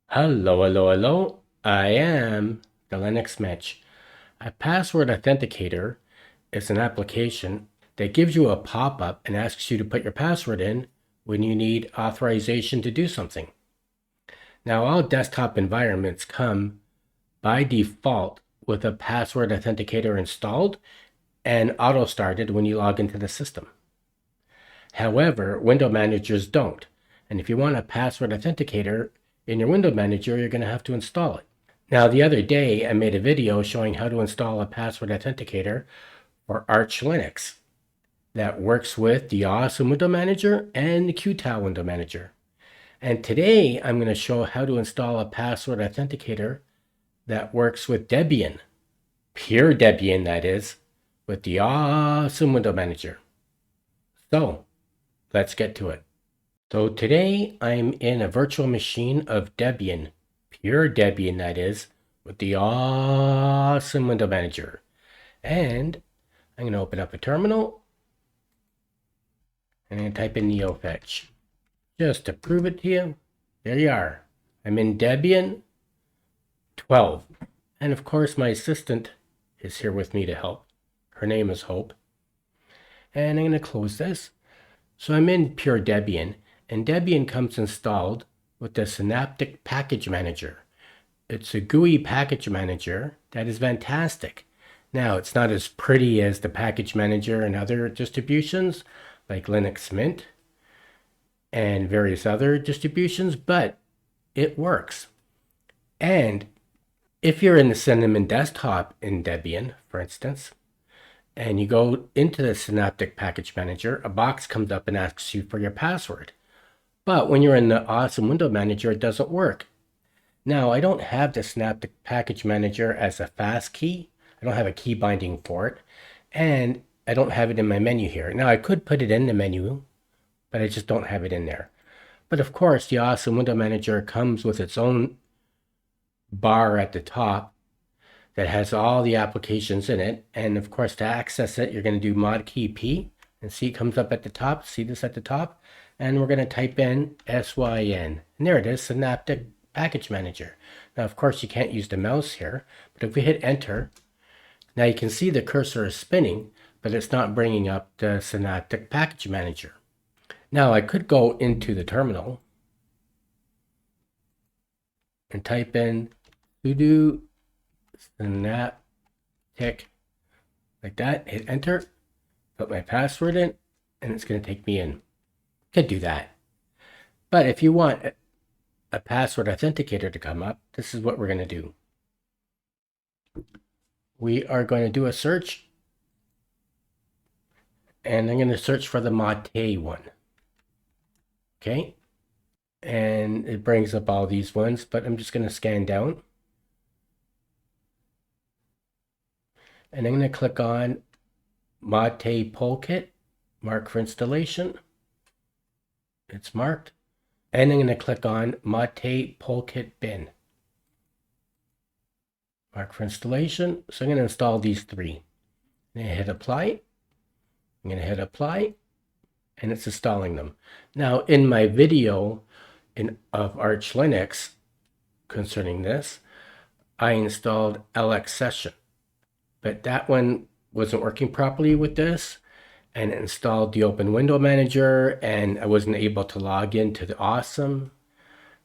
Hello, hello, hello. I am the Linux Mitch. A password authenticator is an application that gives you a pop-up and asks you to put your password in when you need authorization to do something. Now, all desktop environments come by default with a password authenticator installed and auto-started when you log into the system. However, window managers don't. And if you want a password authenticator in your window manager, you're going to have to install it. Now, the other day, I made a video showing how to install a password authenticator for Arch Linux that works with the Awesome Window Manager and the Qtile Window Manager. And today, I'm going to show how to install a password authenticator that works with Debian, pure Debian, that is, with the Awesome Window Manager. So, let's get to it. So today, I'm in a virtual machine of Debian, pure Debian, that is, with the awesome window manager. And I'm going to open up a terminal and I'm going to type in neofetch. Just to prove it to you, there you are. I'm in Debian 12. And of course, my assistant is here with me to help. Her name is Hope. And I'm going to close this. So I'm in pure Debian, and Debian comes installed with the Synaptic Package Manager. It's a GUI package manager that is fantastic. Now, it's not as pretty as the package manager and other distributions like Linux Mint and various other distributions, but it works. And if you're in the Cinnamon desktop in Debian, for instance, and you go into the Synaptic Package Manager, a box comes up and asks you for your password. But when you're in the Awesome Window Manager, it doesn't work. Now, I don't have the Synaptic Package Manager as a fast key. I don't have a key binding for it. And I don't have it in my menu here. Now, I could put it in the menu, but I just don't have it in there. But of course, the Awesome Window Manager comes with its own bar at the top that has all the applications in it. And of course, to access it, you're going to do mod key P. And see, it comes up at the top. See this at the top? And we're going to type in SYN. And there it is, Synaptic Package Manager. Now, of course, you can't use the mouse here, but if we hit enter, now you can see the cursor is spinning, but it's not bringing up the Synaptic Package Manager. Now, I could go into the terminal and type in sudo synaptic, like that, hit enter, put my password in, and it's going to take me in. Could do that. But if you want a password authenticator to come up, this is what we're going to do. We are going to do a search, and I'm going to search for the Mate one. Okay, and it brings up all these ones, but I'm just going to scan down. And I'm going to click on Mate Polkit, mark for installation. It's marked. And I'm going to click on Mate Polkit bin. Mark for installation. So I'm going to install these three. I'm going to hit apply. I'm going to hit apply. And it's installing them. Now, in my video of Arch Linux concerning this, I installed LX Session. But that one wasn't working properly with this. And it installed the Open Window Manager, and I wasn't able to log into the Awesome.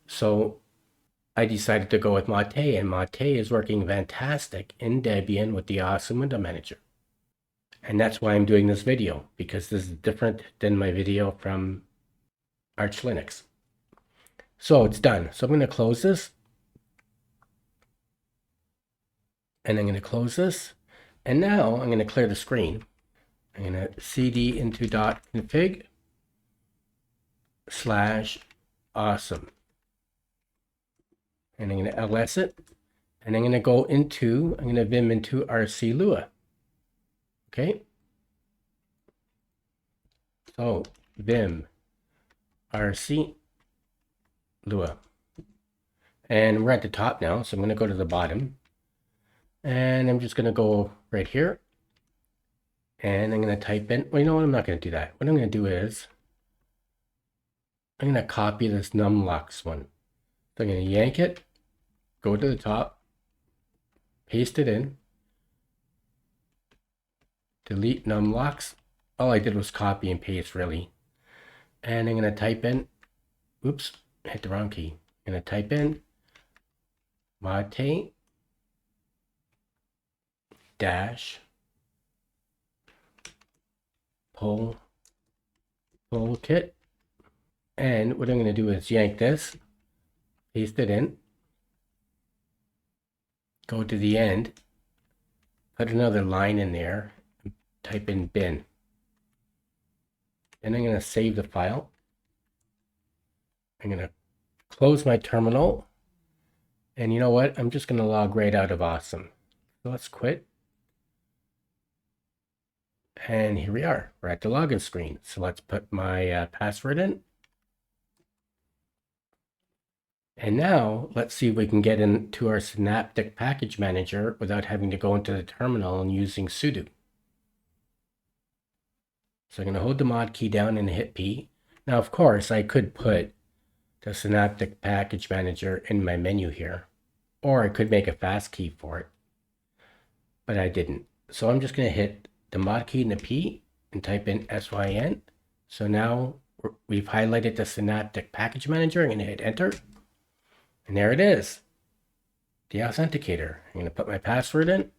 So I decided to go with Mate, and Mate is working fantastic in Debian with the Awesome Window Manager. And that's why I'm doing this video, because this is different than my video from Arch Linux. So it's done. So I'm going to close this. And I'm going to close this. And now I'm going to clear the screen. I'm going to cd into .config /awesome. And I'm going to ls it. And I'm going to go into, I'm going to vim into RC Lua. Okay. So vim RC Lua. And we're at the top now. So I'm going to go to the bottom. And I'm just going to go right here. And I'm going to type in, well, you know what? I'm not going to do that. What I'm going to do is, I'm going to copy this numlux one. So I'm going to yank it, go to the top, paste it in, delete numlocks. All I did was copy and paste really. And I'm going to type in, oops, hit the wrong key. I'm going to type in mate dash pull kit. And what I'm going to do is yank this, paste it in, go to the end, put another line in there, type in bin. Then I'm going to save the file. I'm going to close my terminal. And you know what? I'm just going to log right out of Awesome. So let's quit. And here we are. We're at the login screen. So let's put my password in. And now let's see if we can get into our Synaptic Package Manager without having to go into the terminal and using sudo. So I'm going to hold the mod key down and hit P. Now, of course, I could put the Synaptic Package Manager in my menu here, or I could make a fast key for it, but I didn't. So I'm just going to hit the mod key and the P and type in SYN. So now we've highlighted the Synaptic Package Manager. I'm going to hit enter. And there it is, the Authenticator. I'm going to put my password in.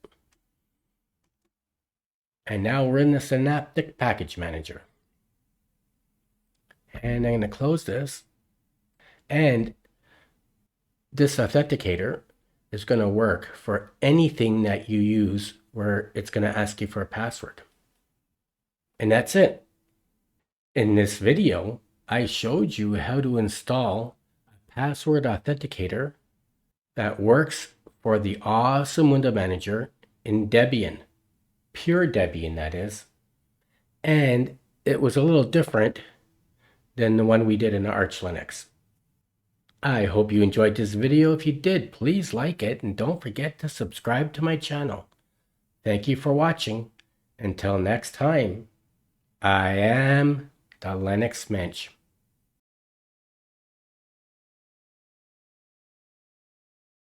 And now we're in the Synaptic Package Manager. And I'm going to close this. And this Authenticator is going to work for anything that you use where it's going to ask you for a password. And that's it. In this video, I showed you how to install a password authenticator that works for the awesome window manager in Debian. Pure Debian, that is. And it was a little different than the one we did in Arch Linux. I hope you enjoyed this video. If you did, please like it and don't forget to subscribe to my channel. Thank you for watching. Until next time, I am the Linux Mensch.